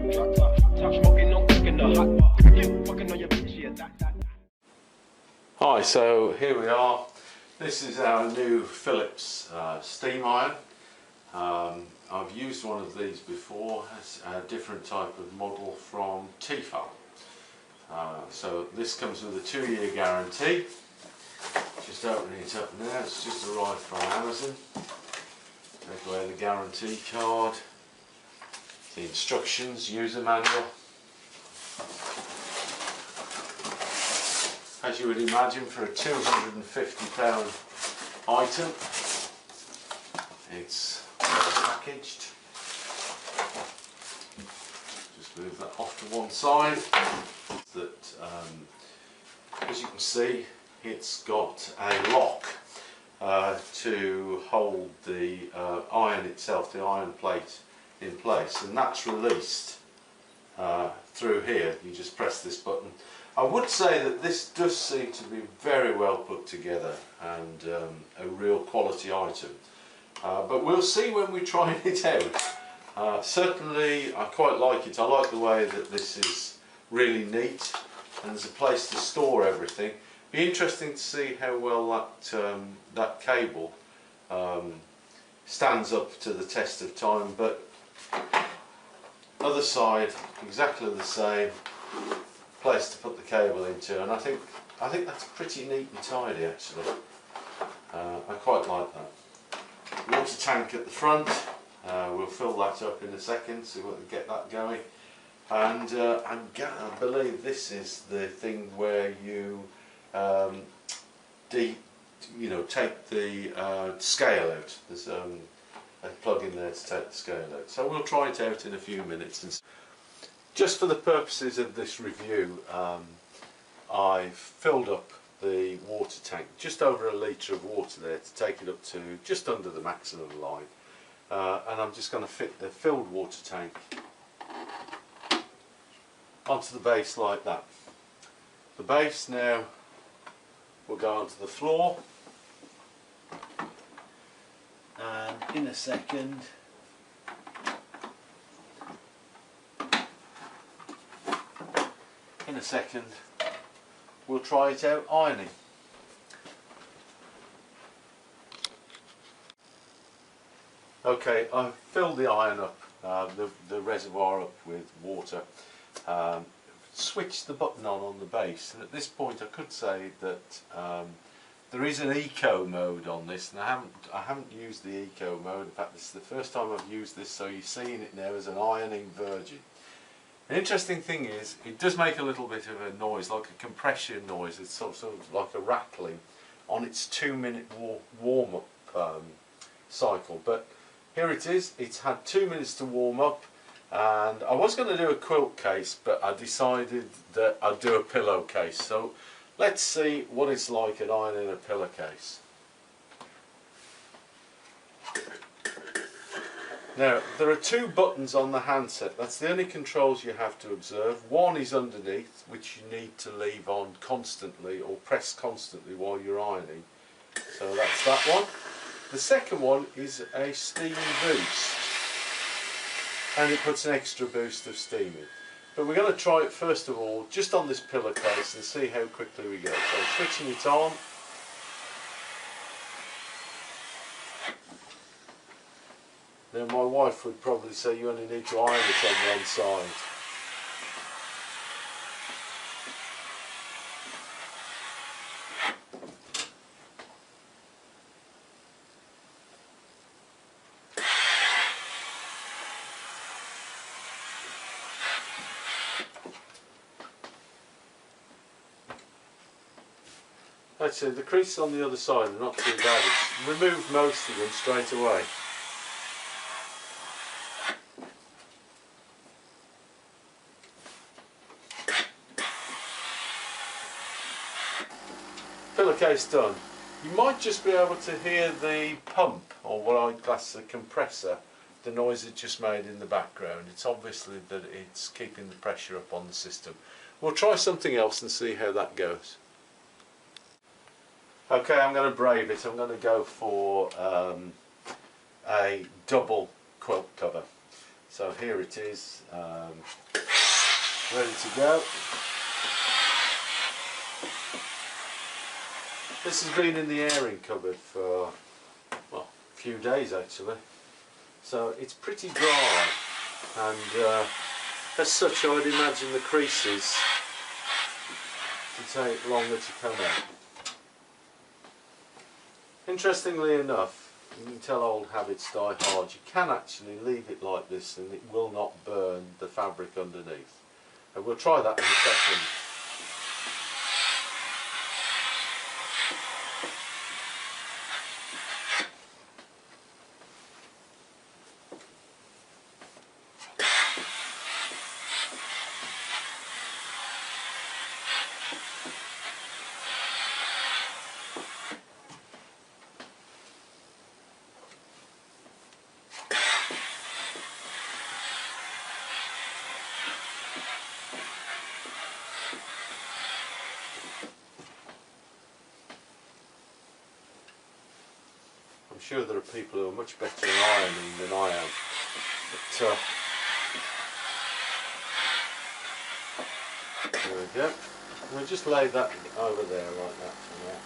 Hi, so here we are. This is our new Philips steam iron. I've used one of these before. It's a different type of model from Tefal. So this comes with a 2-year guarantee. Just opening it up now, it's just arrived from Amazon. Take away the guarantee card, the instructions, user manual. As you would imagine, for a £250 item, it's packaged. Just move that off to one side. That, as you can see, it's got a lock to hold the iron itself, the iron plate, in place, and that's released through here. You just press this button. I would say that this does seem to be very well put together and a real quality item, but we'll see when we try it out. Certainly I quite like it. I like the way that this is really neat and there's a place to store everything. Be interesting to see how well that cable stands up to the test of time, but other side exactly the same. Place to put the cable into, and I think that's pretty neat and tidy actually. I quite like that. Water tank at the front. We'll fill that up in a second, so we'll get that going. And I believe this is the thing where you take the scale out. There's a plug in there to take the scale out. So we'll try it out in a few minutes. Just for the purposes of this review, I've filled up the water tank, just over a litre of water there, to take it up to just under the maximum line, and I'm just going to fit the filled water tank onto the base like that. The base now will go onto the floor, and in a second we'll try it out ironing. Okay, I've filled the iron up, the reservoir up with water, switched the button on the base, and at this point I could say that there is an eco mode on this, and I haven't used the eco mode. In fact, this is the first time I've used this, so you're seeing it now as an ironing virgin. The interesting thing is, it does make a little bit of a noise, like a compression noise. It's sort of like a rattling on its 2-minute warm-up cycle. But here it is. It's had 2 minutes to warm up, and I was going to do a quilt case, but I decided that I'd do a pillowcase. So let's see what it's like at ironing a pillowcase. Now, there are 2 buttons on the handset. That's the only controls you have to observe. One is underneath, which you need to leave on constantly or press constantly while you're ironing. So that's that one. The second one is a steam boost, and it puts an extra boost of steam in. But we're going to try it first of all just on this pillowcase and see how quickly we go. So switching it on. Now my wife would probably say you only need to iron it on one side. Let's see, the creases on the other side are not too bad. It's removed most of them straight away. Pillowcase done. You might just be able to hear the pump, or what I class as a compressor, the noise it just made in the background. It's obviously that it's keeping the pressure up on the system. We'll try something else and see how that goes. Okay, I'm going to brave it. I'm going to go for a double quilt cover. So here it is, ready to go. This has been in the airing cupboard for, well, a few days actually. So it's pretty dry, and as such I would imagine the creases to take longer to come out. Interestingly enough, you can tell old habits die hard. You can actually leave it like this and it will not burn the fabric underneath. And we'll try that in a second. I'm sure there are people who are much better at ironing than I am, but there we go. We'll just lay that over there like that for now.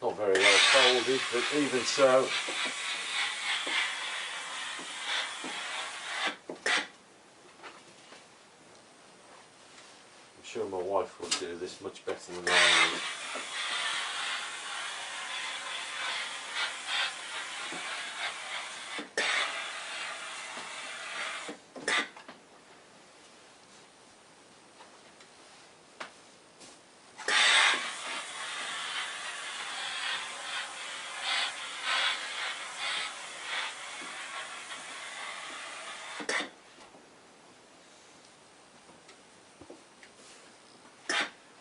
Not very well folded, but even so, I'm sure my wife will do this much better than I will.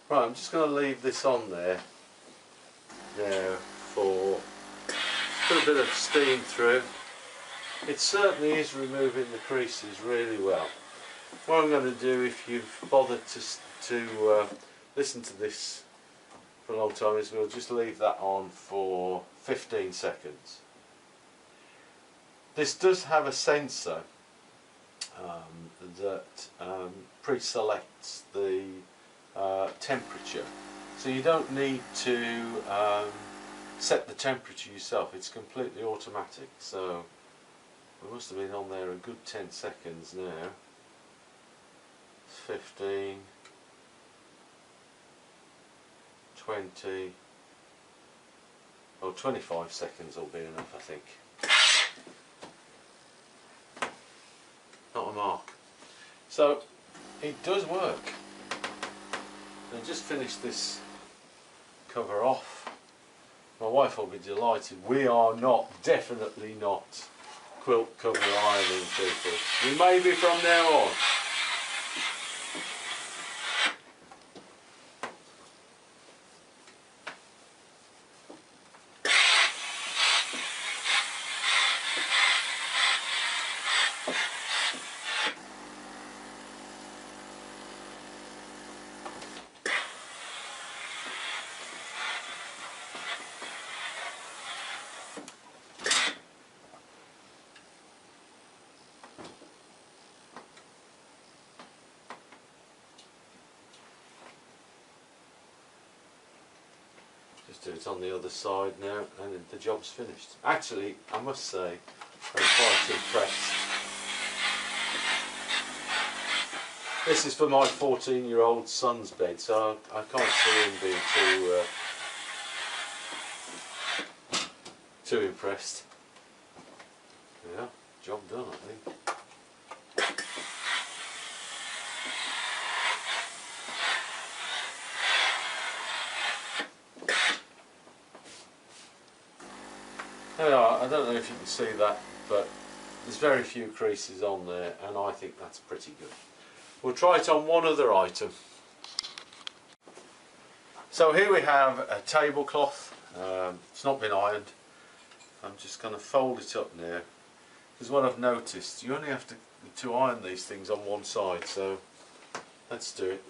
Right, I'm just going to leave this on there now for put a bit of steam through. It certainly is removing the creases really well. What I'm going to do, if you've bothered to listen to this for a long time, is we'll just leave that on for 15 seconds. This does have a sensor that pre-selects the temperature, so you don't need to set the temperature yourself. It's completely automatic. So we must have been on there a good 10 seconds now. 15, 20, oh, 25 seconds will be enough, I think. Not a mark. So it does work. I'll just finish this cover off. My wife will be delighted. We are definitely not quilt cover ironing people. We may be from now on. Just do it on the other side now, and the job's finished. Actually, I must say, I'm quite impressed. This is for my 14-year-old son's bed, so I can't see him being too impressed. Yeah, job done, I think. I don't know if you can see that, but there's very few creases on there, and I think that's pretty good. We'll try it on one other item. So here we have a tablecloth. It's not been ironed. I'm just going to fold it up now, because what I've noticed, you only have to iron these things on one side, so let's do it.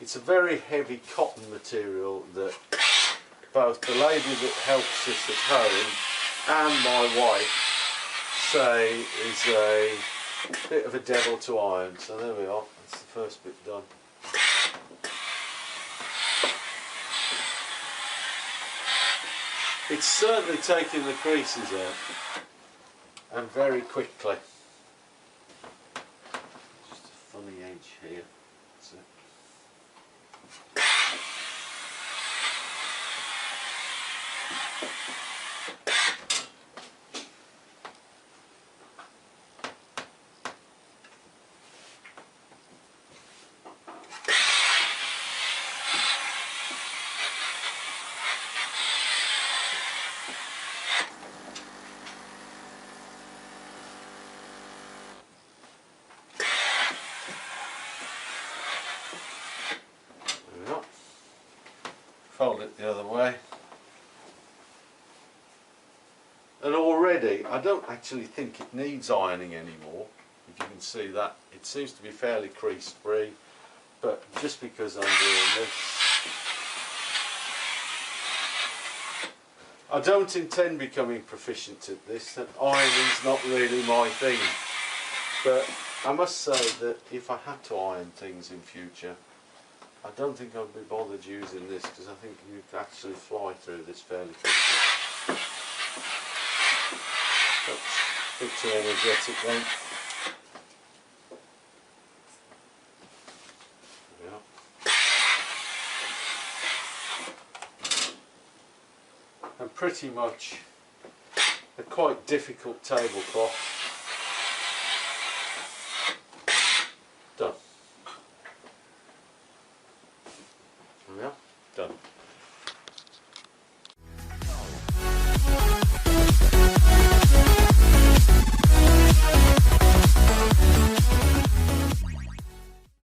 It's a very heavy cotton material that both the lady that helps us at home and my wife say is a bit of a devil to iron. So there we are, that's the first bit done. It's certainly taking the creases out, and very quickly. Just a funny edge here. That's it. Fold it the other way, and already I don't actually think it needs ironing anymore. If you can see that, it seems to be fairly crease free, but just because I'm doing this, I don't intend becoming proficient at this, and ironing's not really my thing, but I must say that if I had to iron things in future, I don't think I'd be bothered using this, because I think you can actually fly through this fairly quickly. That's a bit too energetic then. Yeah. And pretty much a quite difficult tablecloth done. There we are, done.